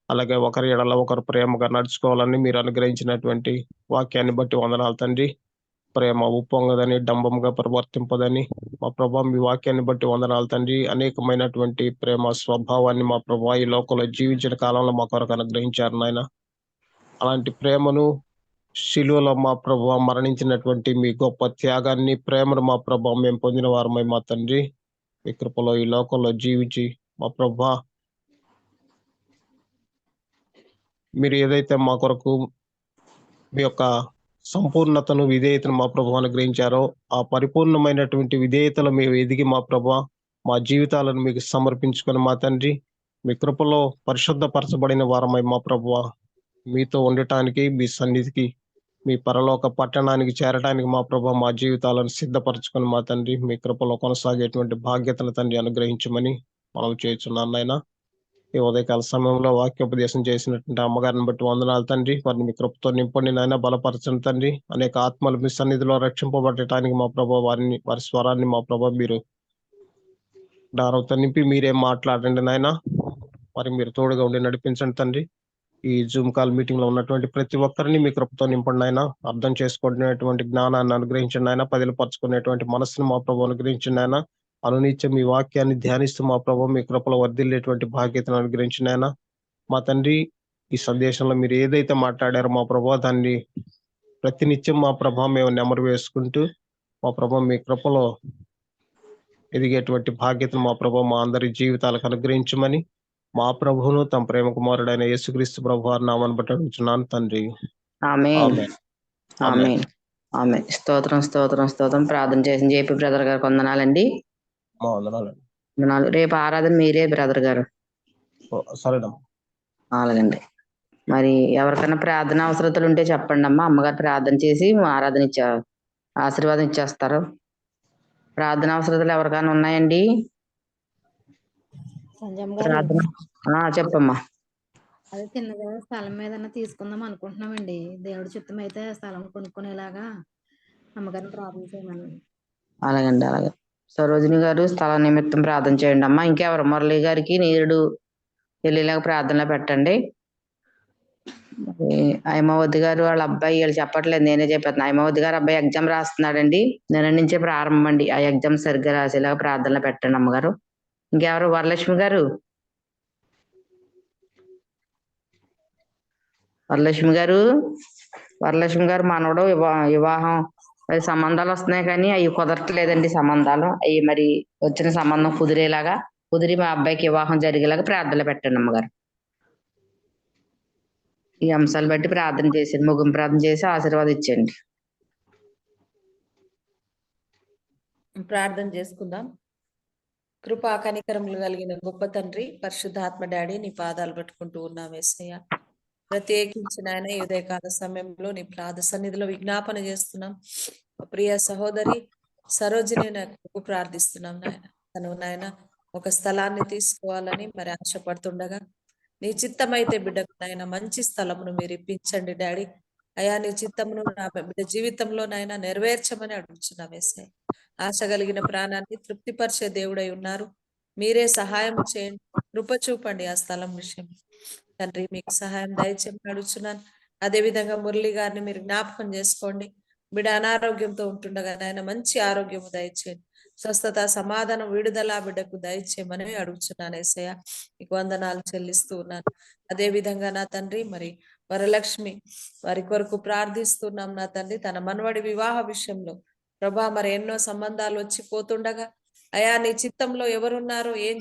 అలాగే ఒకరి ఎడల ఒకరు ప్రేమగా నడుచుకోవాలని మీరు అనుగ్రహించినటువంటి వాక్యాన్ని బట్టి వందనాలు తండ్రి. ప్రేమ ఉప్పొంగదని డంబంగా ప్రవర్తింపదని మా ప్రభా మీ వాక్యాన్ని బట్టి వందనాలు తండ్రి. అనేకమైనటువంటి ప్రేమ స్వభావాన్ని మా ప్రభా ఈ లోకంలో జీవించిన కాలంలో మా కొరకు అనుగ్రహించారు నాయన. అలాంటి ప్రేమను శిలువలో మా ప్రభు మరణించినటువంటి మీ గొప్ప త్యాగాన్ని ప్రేమను మా ప్రభు మేము పొందిన వారమై మా తండ్రి మీ కృపలో ఈ లోకంలో జీవించి మా ప్రభు మీరు ఏదైతే మా కొరకు మీ యొక్క సంపూర్ణతను విధేయతను మా ప్రభు అనుగ్రహించారో ఆ పరిపూర్ణమైనటువంటి విధేయతలు మేము ఎదిగి మా ప్రభు మా జీవితాలను మీకు సమర్పించుకొని మా తండ్రి మీ కృపలో పరిశుద్ధపరచబడిన వారమై మా ప్రభు మీతో ఉండటానికి మీ సన్నిధికి మీ పరలోక పట్టణానికి చేరడానికి మా ప్రభు మా జీవితాలను సిద్ధపరచుకొని మా తండ్రి మీ కృపలో కొనసాగేటువంటి బాధ్యతను తండ్రి అనుగ్రహించమని మనం చేస్తున్నాను నాయన ఈ ఉదయకాల సమయంలో వాక్యోపదేశం చేసినటువంటి అమ్మగారిని బట్టి వందనాలు తండ్రి వారిని మీ కృపతో నింపండి నాయన బలపరచండి తండ్రి అనేక ఆత్మలు మీ సన్నిధిలో రక్షింపబడటానికి మా ప్రభు వారి స్వరాన్ని మా ప్రభు మీరు డారంతో నింపి మీరే మాట్లాడండి నాయన మరి మీరు తోడుగా ఉండి నడిపించండి తండ్రి ఈ జూమ్ కాల్ మీటింగ్ లో ఉన్నటువంటి ప్రతి ఒక్కరిని మీ కృపతో నింపండి ఆయన అర్థం చేసుకునేటువంటి జ్ఞానాన్ని అనుగ్రహించండి ఆయన పదిలపరచుకునేటువంటి మనసును మా ప్రభు అనుగ్రహించండి ఆయన అనునిత్యం మీ వాక్యాన్ని ధ్యానిస్తూ మా ప్రభు మీ కృపలో వర్ధిల్లేటువంటి భాగ్యతను అనుగ్రహించండి ఆయన మా తండ్రి ఈ సందేశంలో మీరు ఏదైతే మాట్లాడారో మా ప్రభు దాన్ని ప్రతినిత్యం మా ప్రభు మేము నెమరు వేసుకుంటూ మా ప్రభు మీ కృపలో ఎదిగేటువంటి బాధ్యతను మా ప్రభు మా అందరి జీవితాలకు అనుగ్రహించమని మా ప్రభువును తమ ప్రేమ కుమారుడైన యేసుక్రీస్తు ప్రభు వారి నామాన్ని బట్టి అడుగుతున్నాను తండ్రి ఆమేన్ ఆమేన్. ఆమేన్ ఆమేన్. స్తోత్రం స్తోత్రం స్తోత్రం. ప్రార్థన చేసిన జేపీ బ్రదర్ గారికి వందనాలండి. మా వందనాలు. వందనాలు. రేపు ఆరాధన మీరే బ్రదర్ గారు. సరేనమ్మా. అలాగండి. మరి ఎవరికైనా ప్రార్థన అవసరతలు ఉంటే చెప్పండి అమ్మా. అమ్మగారు ప్రార్థన చేసి ఆరాధన ఆశీర్వాదం ఇచ్చేస్తారు. ప్రార్థన అవసరతలు ఎవరికైనా ఉన్నాయండి? సంజయ్ గారు ప్రార్థన చెప్పమ్మా. అదే చిన్నగా స్థలం మీద తీసుకుందాం అనుకుంటున్నామండి. దేవుడి చిత్తం అయితే స్థలం కొనుక్కునేలాగా అమ్మగారిని ప్రార్థన చేయమని. అలాగండి అలాగే. సరోజిని గారు స్థల నిమిత్తం ప్రార్థన చేయండి అమ్మా. ఇంకెవరు? మురళి గారికి నీరుడు వెళ్ళేలాగా ప్రార్థనలో పెట్టండి. హైమావతి గారు వాళ్ళ అబ్బాయి వీళ్ళు చెప్పట్లేదు, నేనే చెప్పేస్తున్నా. హైమావతి గారు అబ్బాయి ఎగ్జామ్ రాస్తున్నాడండి. నిన్న నుంచే ప్రారంభం అండి. ఆ ఎగ్జామ్ సరిగ్గా రాసేలాగా ప్రార్థనలో పెట్టండి అమ్మగారు. ఇంకెవరు? వరలక్ష్మి గారు. వరలక్ష్మి గారు మనవడు వివాహం సంబంధాలు వస్తున్నాయి కానీ అవి కుదరట్లేదండి. సంబంధాలు అవి మరి వచ్చిన సంబంధం కుదిరి మా అబ్బాయికి వివాహం జరిగేలాగా ప్రార్థనలు పెట్టండి అమ్మగారు. ఈ అంశాలు బట్టి ప్రార్థన చేసి ముగింపు ప్రార్థన చేసి ఆశీర్వాదం ఇచ్చేయండి. ప్రార్థన చేసుకుందాం. కృపా కనికరములు కలిగిన గొప్ప తండ్రి, పరిశుద్ధాత్మ డాడీ, నీ పాదాలు పట్టుకుంటూ ఉన్నాం యేసయ్య. ప్రత్యేకించిన ఆయన ఈ ఉదయకాల సమయంలో నీ పాద సన్నిధిలో విజ్ఞాపన చేస్తున్నాం. ప్రియ సహోదరి సరోజిని నాకు ప్రార్థిస్తున్నాం నాయన. తను నాయన ఒక స్థలాన్ని తీసుకోవాలని మరి ఆశపడుతుండగా నీ చిత్తమైతే బిడ్డకు నాయన మంచి స్థలమును మీరు ఇప్పించండి డాడీ. అయా నీ చిత్తమును నా బిడ్డ జీవితంలో నాయన నెరవేర్చమని అడుగుతున్నాం యేసయ్య. ఆశ కలిగిన ప్రాణాన్ని తృప్తిపరిచే దేవుడై ఉన్నారు. మీరే సహాయం చేయండి, కృప చూపండి ఆ స్థలం విషయం తండ్రి. మీకు సహాయం దయచేయమని అడుగుతున్నాను. అదే విధంగా మురళి గారిని మీరు జ్ఞాపకం చేసుకోండి. బిడ్డ అనారోగ్యంతో ఉంటుండగా నాయన మంచి ఆరోగ్యము దయచేయండి, స్వస్థత సమాధానం విడుదల బిడ్డకు దయచేయమని అడుగుతున్నాను యేసయ్య. మీకు వందనాలు చెల్లిస్తూ ఉన్నాను. అదే విధంగా నా తండ్రి మరి వరలక్ష్మి వారి కొరకు ప్రార్థిస్తున్నాం నా తండ్రి. తన మనవడి వివాహ విషయంలో ప్రభా మరి ఎన్నో సంబంధాలు వచ్చి పోతుండగా అయా నీ చిత్తంలో ఎవరున్నారో ఏం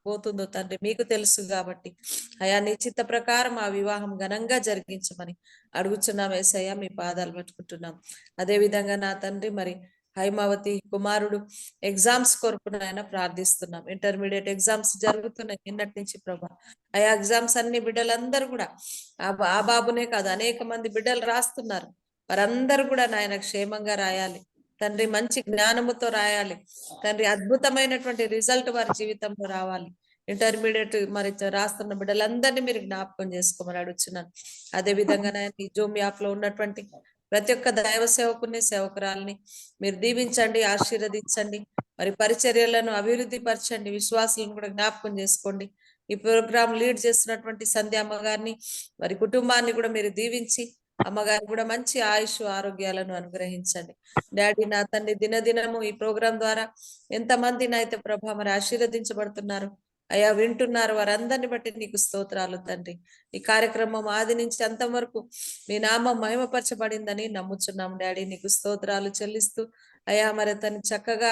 పోతుందో తండ్రి మీకు తెలుసు కాబట్టి అయా నీ చిత్త ప్రకారం ఆ వివాహం ఘనంగా జరిగించమని అడుగుతున్నాం యేసయ్య. మీ పాదాలు పట్టుకుంటున్నాం. అదే విధంగా నా తండ్రి మరి హైమావతి కుమారుడు ఎగ్జామ్స్ కొరకు ఆయన ప్రార్థిస్తున్నాం. ఇంటర్మీడియట్ ఎగ్జామ్స్ జరుగుతున్నాయి నిన్నటి నుంచి ప్రభా. ఆ ఎగ్జామ్స్ అన్ని బిడ్డలందరూ కూడా ఆ బాబునే కాదు అనేక మంది బిడ్డలు రాస్తున్నారు. వారందరూ కూడా నాయన క్షేమంగా రాయాలి తండ్రి, మంచి జ్ఞానముతో రాయాలి తండ్రి, అద్భుతమైనటువంటి రిజల్ట్ వారి జీవితంలో రావాలి. ఇంటర్మీడియట్ మరి రాస్తున్న బిడ్డలందరినీ మీరు జ్ఞాపకం చేసుకోమని అడుగుతున్నాను. అదే విధంగా ఈ జూమ్ యాప్ లో ఉన్నటువంటి ప్రతి ఒక్క దైవ సేవకుని సేవకురాలని మీరు దీవించండి, ఆశీర్వదించండి. మరి పరిచర్యలను అభివృద్ధి పరచండి, విశ్వాసులను కూడా జ్ఞాపకం చేసుకోండి. ఈ ప్రోగ్రామ్ లీడ్ చేస్తున్నటువంటి సంధ్య అమ్మగారిని మరి కుటుంబాన్ని కూడా మీరు దీవించి అమ్మగారు కూడా మంచి ఆయుష్ ఆరోగ్యాలను అనుగ్రహించండి డాడీ. నా తండ్రి దినదినము ఈ ప్రోగ్రాం ద్వారా ఎంతమంది అయితే ప్రభా మరి ఆశీర్వదించబడుతున్నారు అయ్యా వింటున్నారు వారందరిని బట్టి నీకు స్తోత్రాలు తండ్రి. ఈ కార్యక్రమం ఆది నుంచి అంతం వరకు మీ నామం మహిమపరచబడిందని నమ్ముచున్నాం డాడీ. నీకు స్తోత్రాలు చెల్లిస్తూ అయ్యా మరి తను చక్కగా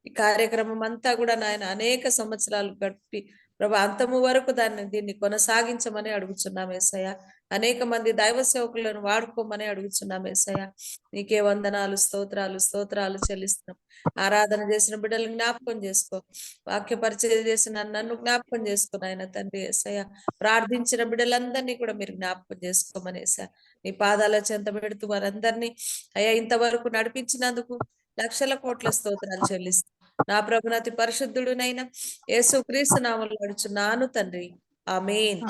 ఈ కార్యక్రమం అంతా కూడా నాయన అనేక సంవత్సరాలు గడిపి ప్రభా అంతము వరకు దీన్ని కొనసాగించమని అడుగుచున్నాం యేసయ్య. అనేక మంది దైవ సేవకులను వాడుకోమని అడుగుచున్నాం యేసయ్య. నీకే వందనాలు, స్తోత్రాలు చెల్లిస్తున్నాం. ఆరాధన చేసిన బిడ్డలను జ్ఞాపకం చేసుకో, వాక్య పరిచయం చేసిన నన్ను జ్ఞాపకం చేసుకుని ఆయన తండ్రి యేసయ్య. ప్రార్థించిన బిడ్డలందరినీ కూడా మీరు జ్ఞాపకం చేసుకోమని యేసయ్య. నీ పాదాల చెంత పెడుతూ వారందరినీ అయ్యా ఇంతవరకు నడిపించినందుకు లక్షల కోట్ల స్తోత్రాలు చెల్లిస్తూ నా ప్రభునతి పరిశుద్ధుడునైనా యేసుక్రీస్తు నామములో అడుచున్నాను తండ్రి, ఆమేన్.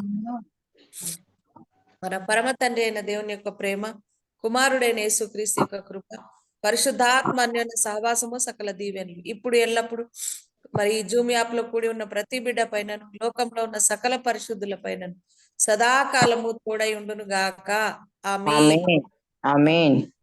మన పరమ తండ్రి అయిన దేవుని యొక్క ప్రేమ, కుమారుడైన యేసుక్రీస్తు యొక్క కృప, పరిశుద్ధాత్మ అన్యోన్య సహవాసము, సకల దీవెనలు ఇప్పుడు ఎల్లప్పుడు మరి ఈ జూమ్ యాప్ లో కూడి ఉన్న ప్రతి బిడ్డ పైన, లోకంలో ఉన్న సకల పరిశుద్ధుల పైన సదాకాలము తోడై ఉండును గాక. ఆమేన్. ఆమేన్. ఆమేన్.